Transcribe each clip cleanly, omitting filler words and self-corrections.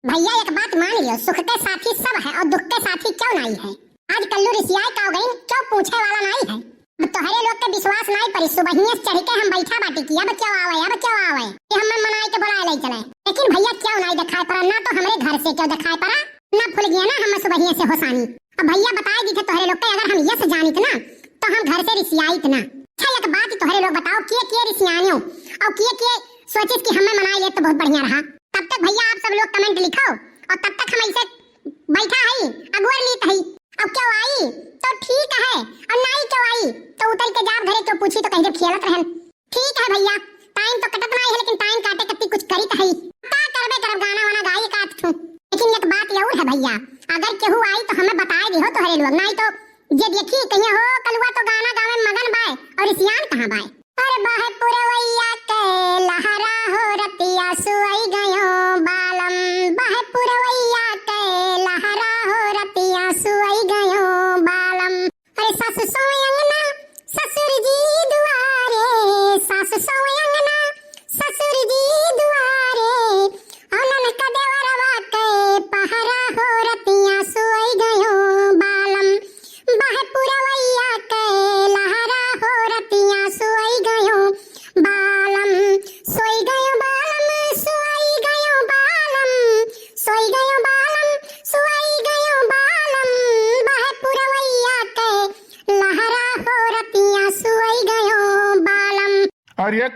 भैया एक बात मान लियो, सुख के साथी सब है और दुख के साथी क्यों नहीं है। आज कल्लू रिसियाई का हो गई, क्यों पूछे वाला नहीं है। अब तोहरे लोग के विश्वास नहीं पड़ी, सुबह चढ़ के हम बैठा बाटी की अब क्यों आवे कि हम मनाई के बुलाए ले चले। लेकिन भैया क्यों नहीं दिखाई पड़ा, ना तो हमारे घर से क्यों दिखाई पड़ा, ना फुल गया ना हम सुबह से होसानी। अब भैया बताए दी थे तोहरे लोग के, अगर हम यस जानित ना तो हम घर से रिसियाई ना। अच्छा एक बात तोहरे लोग बताओ, किए रिसियानियो और किए सोचिस कि हमें मनाई ले तो बहुत बढ़िया रहा। तब तक भैया आप सब लोग कमेंट लिखो और तब तक हम ऐसे बैठा है अगुवर लीत है। अब क्यों आई तो ठीक है और नहीं क्यों आई तो उतर के जाब घरे क्यों पूछी तो कहीं जब खेलत रहन। ठीक है भैया, टाइम तो कटत नहीं है लेकिन टाइम काटे कत्ती कुछ करी है का करबे करब, गाना वाना गाई काट थू। लेकिन एक बात और है भैया, अगर केहू आई तो हमें बताए दिहो तोहरे लोग, नहीं तो जे देखी कहिए हो कलुआ तो गाना गावे मगन बाय और सियान कहां बाय। अरे बाहे पुरवैया के लहरा हो रतिया सुई गयो बालम, बाहे पुरवैया के लहरा हो रतिया सुई गयो बालम। अरे सासु सोई अंगना ससुर जी दुआरे, सासु सोई अंगना ससुर जी दुआरे, औनन का देवरवा के पहरा हो रतिया सुई गयो बालम, बाहे पुरवैया के लहरा हो रतिया सुई गयो बालम, सोई गयो बालम सोई गयो बालम, सोई गयो बालम सोई गयो बालम, बाहे पुरवैया के लहरा हो रतिया सुई गयो बालम। अरे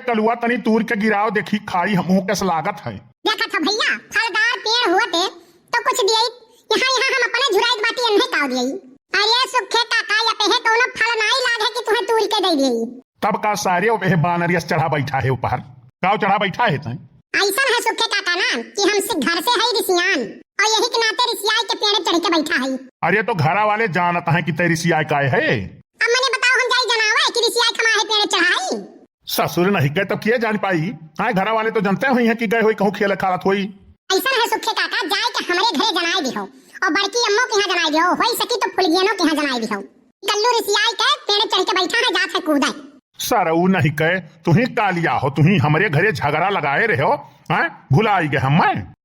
कलुआ तनी तूर के गिराव देखी खाई हमहू के लागत है। देखा था भैया फलदार पेड़ हुआ थे तो कुछ दिए, यहाँ हम अपने झुराई बाटी अन्हे काव दिए। अरे सुखे काका या पे है कोनो फल नहीं लागे कि तुम्हें तूर के दे दिए। तब का सारे वे बानरियस चढ़ा बैठा है ऊपर, काव चढ़ा बैठा है तय। ऐसा है सुखे काका ना कि हम घर से है रिसियान और यही के नाते रिसियाई के पेड़ चढ़ के बैठा है। अरे तो घरा वाले जानत है कि तेरी रिसियाई का है। अब मैंने बताओ हम जाई जनावे कि रिसियाई खमा है पेड़ चढ़ाई। ससुर नहीं गए तब किए जान पाई, हां घरा वाले तो जानते हुई है कि गए हुई कहूं खेल खालत हुई। ऐसा है सुखे काका, जाए के हमारे घरे जनाई दिहो और बड़की अम्मो के यहां जनाई दिहो, होई सकी तो फुलगियनो के यहां जनाई दिहो। कल्लू रिसियाई के पेड़ चढ़ के बैठा है, जात है कूदा। सरऊ नहीं कहे तुही कालिया हो, तुही हमारे घरे झगड़ा लगाए रहे हो, हैं भुलाई गए हम।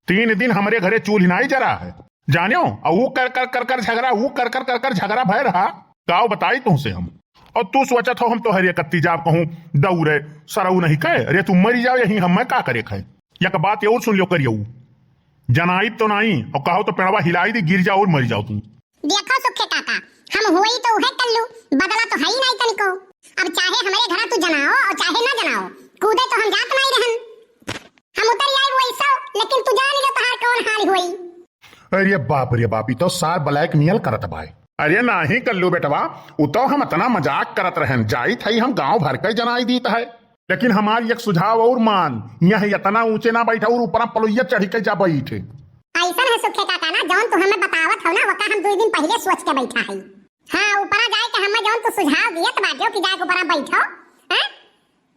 3 दिन हमारे घरे चूल्ही नहीं जरा है जानियो, और वो कर झगड़ा, वो कर झगड़ा भय रहा। काव बताई तुमसे हम, और तू सोचत हो हम तो हरे कत्ती जाब कहूं दौड़े। सरऊ नहीं कहे अरे तुम मरी जाओ यही हम का करे खाए। एक बात और सुन लो करियो, जनाई तो नहीं और कहो तो पेड़वा हिलाई दी गिर जाओ और मर जाओ तुम। देखो सुखे काका हम हुई तो है कल्लू, बदला तो है ही नहीं तनिको। अब चाहे हमारे घर तू जनाओ और चाहे ना जनाओ, कूदे तो हम जात नहीं रहन। हम उतर जाए वैसा, लेकिन तू जान ले तहार कौन हाल हुई। अरे बाप रे बाप, तो सार ब्लैक मेल करत बाय। अरे नहीं कल्लू बेटवा, उतो हम इतना मजाक करत रहन, जाई थई हम गांव भर के जनाई दीत है। लेकिन हमारी एक सुझाव और मान, यह इतना ऊंचे ना बैठा और ऊपर पलोइया चढ़ के जा बैठे। ऐसा है सुखे काका ना, जौन तू हमें बतावत हो ना वका हम 2 दिन पहले सोच के बैठा है। हां ऊपर जाए के हमें जौन तू सुझाव दियत बाजो कि जाके ऊपर बैठो, हैं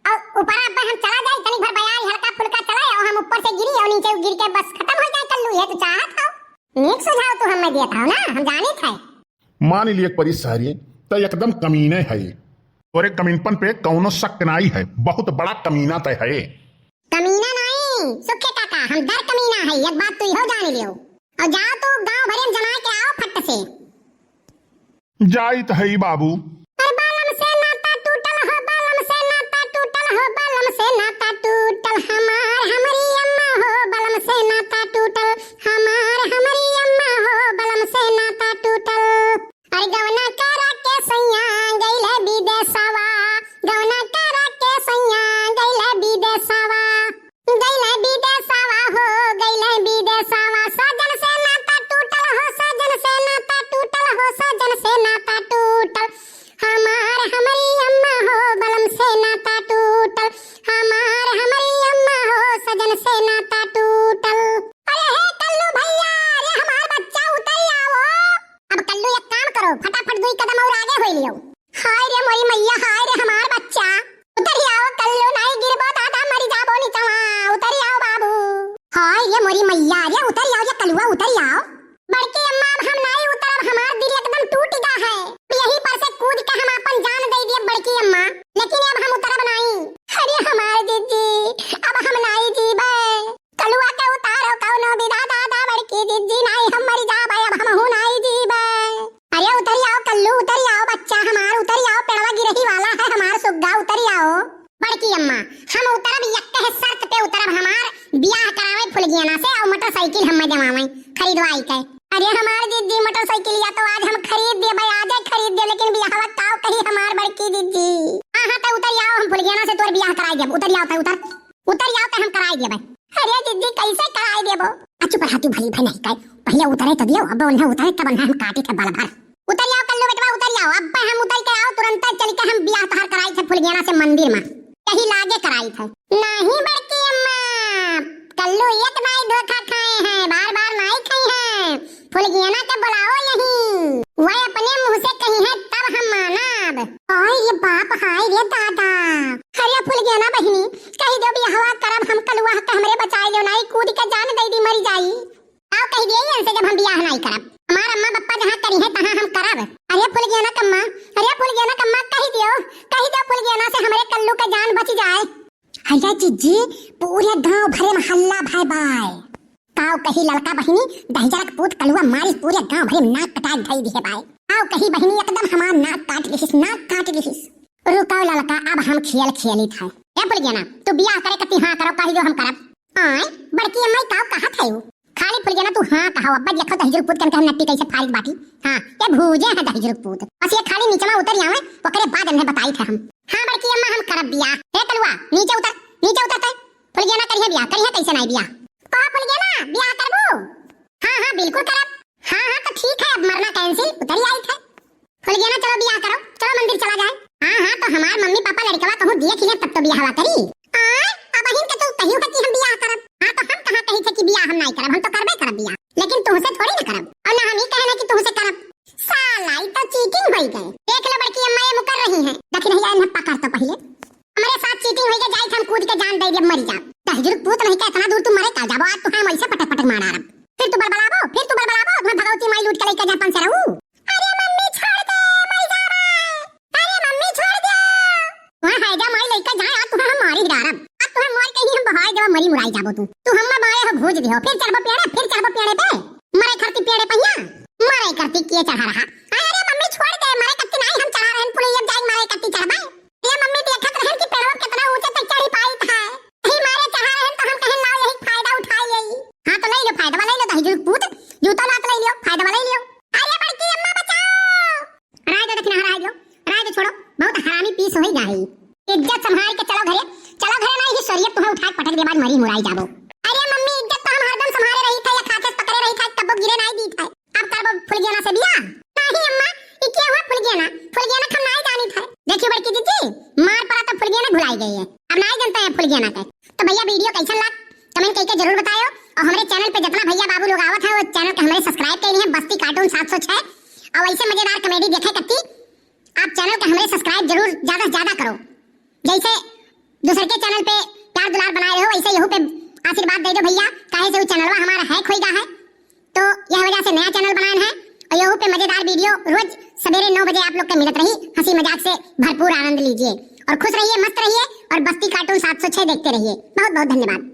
और ऊपर अब हम चला जाए तनी भर बयाई हल्का फुल्का चलाए और हम ऊपर से गिरी और नीचे गिर के बस खत्म हो जाए। कल्लू ये तो चाहत हो, नेक सुझाव तू हमें दिया था ना, हम जाने थे। मान लिए परी सारी तो एकदम कमीने है, और एक कमीनपन पे कौनो शक नहीं है, बहुत बड़ा कमीना तय है। कमीना नहीं सुखे काका, हम डर कमीना है, एक बात तू इहो जान लियो। और जाओ तू गांव भरे में जमा के आओ फट से। जाइत है बाबू। बालम से नाता टूटल हो, बालम से नाता टूटल हो, बालम से नाता टूटल हमार हमारी अम्मा हो, बालम से नाता टूटल हमार हमारी अम्मा हो, बालम से नाता टूटल। अरे गवना करा के सैया गइले विदेशवा, गवना करा के सैया गइले विदेशवा, गइले विदेशवा हो गइले विदेशवा। सजन से नाता टूटल हो, सजन से नाता टूटल हो, सजन से नाता टूटल हमार हमारी अम्मा हो, बलम से नाता टूटल हमार हमारी अम्मा हो, सजन से नाता टूटल। अरे हे कल्लू भैया, अरे हमार बच्चा उतर आओ। अब कल्लू एक काम करो, फटाफट 2 कदम और आगे होई लियो। हाय रे मोरी मैया, हाय रे हमार बच्चा, उतर आओ कल्लू, नहीं गिरबो दादा मरी जाबो नीचवा, उतर आओ बाबू। हाय रे मोरी मैया, अरे उतर आओ ये कल्लुआ, उतर आओ। बड़की अम्मा अब हम नहीं उतरब, हमार दिल एकदम टूट गया है, यहीं पर से कूद के हम अपन जान दे दिए बड़की अम्मा, लेकिन अब हम उतरब नहीं। अरे हमार दीदी अब हम नहीं जीबे, कल्लुआ के उतारो। फुलगियाना से और मोटरसाइकिल हम जमावे खरीदवाई के। अरे हमार दीदी मोटरसाइकिल या तो आज हम खरीद दे भाई, आज खरीद दे, लेकिन बियाह ताव कही हमार बड़की दीदी। हां त उतर जाओ, हम फुलगियाना से तोर बियाह कराई देब। उतर जाओ त उतर जाओ त हम कराई देब। अरे दीदी कैसे कराई देबो? अच्छू पर हाथी भली भाई नहीं काय, पहले उतरे त दियो, अब उन्हें उतरे तब हम काटी के बाल भर। उतर जाओ कल्लू बेटवा, उतर जाओ। अब हम उतर के आओ, तुरंत चल के हम बियाह तहार कराई थे फुलगियाना से मंदिर में, कहीं लागे कराई थे। नहीं बड़की अम्मा, कल्लू एक नहीं धोखा खाए हैं, बार-बार नहीं खाए हैं। फुलगियाना के बुलाओ यहीं, वह अपने मुंह से कही है तब हम मानब। ओए ये बाप, हाय रे दादा। अरे फुलगियाना बहिनी कही दो बियाहवा करब हम, कलुआ के हमरे बचाई लो, नहीं कूद के जान दे दी मरी जाई। आओ कह दिए इनसे जब हम बियाह नहीं करब, हमार अम्मा पप्पा जहां करी है तहां हम करब। अरे फुलगियाना कम्मा, अरे फुलगियाना कम्मा कह दियो फुलगियाना से हमरे कल्लू का जान बच जाए। अरे जीजी पूरे गांव भरे महल्ला भाई बाय काव कही लड़का बहिनी दहजरक पूत कलुआ मारी पूरे गांव भरे नाक कटा धई दिए बाय। आओ कही बहिनी एकदम हमार नाक काट लिहिस, नाक काट लिहिस। रुको लड़का, अब हम खेल खेली था। ए फुलगियाना तू बियाह करे कती हां करो, कही दो हम करब। आय बड़की अम्मा काव कहा थे खाली फुलगियाना तू हां कहो। अब्बा देखो दहजरक पूत कन नट्टी कैसे फारिक बाटी। हां ये भूजे है दहजरक पूत, बस ये खाली नीचे में उतर जावे, ओकरे बाद हमने बताई थे हम। हां बड़की अम्मा हम करब बियाह। ए कलुआ नीचे उतर, नीचे उतर। फुलगियाना करिए बियाह, करिए कैसे नहीं बियाह? कहा फुलगियाना बियाह करबो? हां हां बिल्कुल करब। हां तो ठीक है, अब मरना कैंसिल, उतर ही आई थे। फुलगियाना चलो बियाह करो, चलो मंदिर चला जाए। हां तो हमार मम्मी पापा लड़कवा कहूं दिए खिले तब तो बियाहवा करी। अब अहिन के तू कहियो कि हम बियाह करब। हां तो हम कहां कही थे कि बियाह हम नहीं करब, हम तो करबे करब बियाह, लेकिन तुमसे थोड़ी ना करब, और ना हम ही कहने कि तुमसे करब। साला ई तो चीटिंग होई गए। देख लो बड़की अम्मा ये मुकर रही हैं, देख नहीं जाए नप्पा कर तो पहले हमारे साथ चीटिंग होई गई, जाई हम कूद के जान दे दे मर जा। दहजर पूत नहीं का इतना दूर तू मरे का जाबो, आज तू हम ऐसे पटक पटक मार आरब। फिर तू बड़बड़ाबो, मैं भगवती माई लूट के लेके जापान से रहूं। अरे मम्मी छोड़ दे, मर जाबे। अरे मम्मी छोड़ दे, वहां है जा माई लेके जाए, आज तू हम मारी डारब। अब तू हम मार के ही हम बहाय देबो, मरी मुराई जाबो तू हम मारे हो भोज दियो। फिर चढ़बो पेड़े पे मरे खरती पेड़े पहिया मरे करती किए चढ़ा रहा। अरे मम्मी छोड़ दे, मरे कत्ती नहीं हम चढ़ा रहन पुलिया जाई मरे कत्ती चढ़बे। ये मम्मी देखत रहन कि पेड़वा कितना ऊंचे तक चढ़ी पाई था, ही मारे चढ़ा रहन तो हम कहन ना यही फायदा उठा लेई। हां तो ले लो फायदा ले लो दहजर पूत, जूता लात ले लियो, फायदा ले लियो। अरे बड़की अम्मा बचाओ, राय दो दक्षिणा राय दो छोड़ो, बहुत हरामी पीस होई जाई। इज्जत संभाल के चलो घरे नहीं ही शरीयत तुम्हें उठा पटक दे बाद मरी मुराई जाबो। अरे मम्मी इज्जत तो हम हरदम संभाले रही था, या खाते पकड़े रही था, तब गिरे नहीं दी था। अब करबो फुलगियाना से बियाह? नहीं अम्मा ये क्या हुआ, फुलगियाना खम नहीं जानी था। देखियो बड़की दीदी मार पड़ा तो फुलगियाना भुलाई गई है, अब नहीं जानते हैं फुलगियाना के। तो भैया वीडियो कैसा लगा कमेंट करके जरूर बताओ, और हमारे चैनल पे जितना भैया बाबू लोग आवत है वो चैनल के हमारे सब्सक्राइब कर लिए बस्ती कार्टून 706, और ऐसे मजेदार कॉमेडी देखे करती आप चैनल के हमारे सब्सक्राइब जरूर ज्यादा से ज्यादा करो। जैसे दूसरे के चैनल पे प्यार दुलार बनाए रहो, ऐसे यहू पे आशीर्वाद दे दो भैया, काहे से वो चैनलवा हमारा हैक होई गया है, तो यह वजह से नया चैनल बनाना है। और यहू पे मजेदार वीडियो रोज सवेरे 9 बजे आप लोग को मिलत रही, हंसी मजाक से भरपूर आनंद लीजिए और खुश रहिए, मस्त रहिए, और बस्ती कार्टून 706 देखते रहिए। बहुत बहुत धन्यवाद।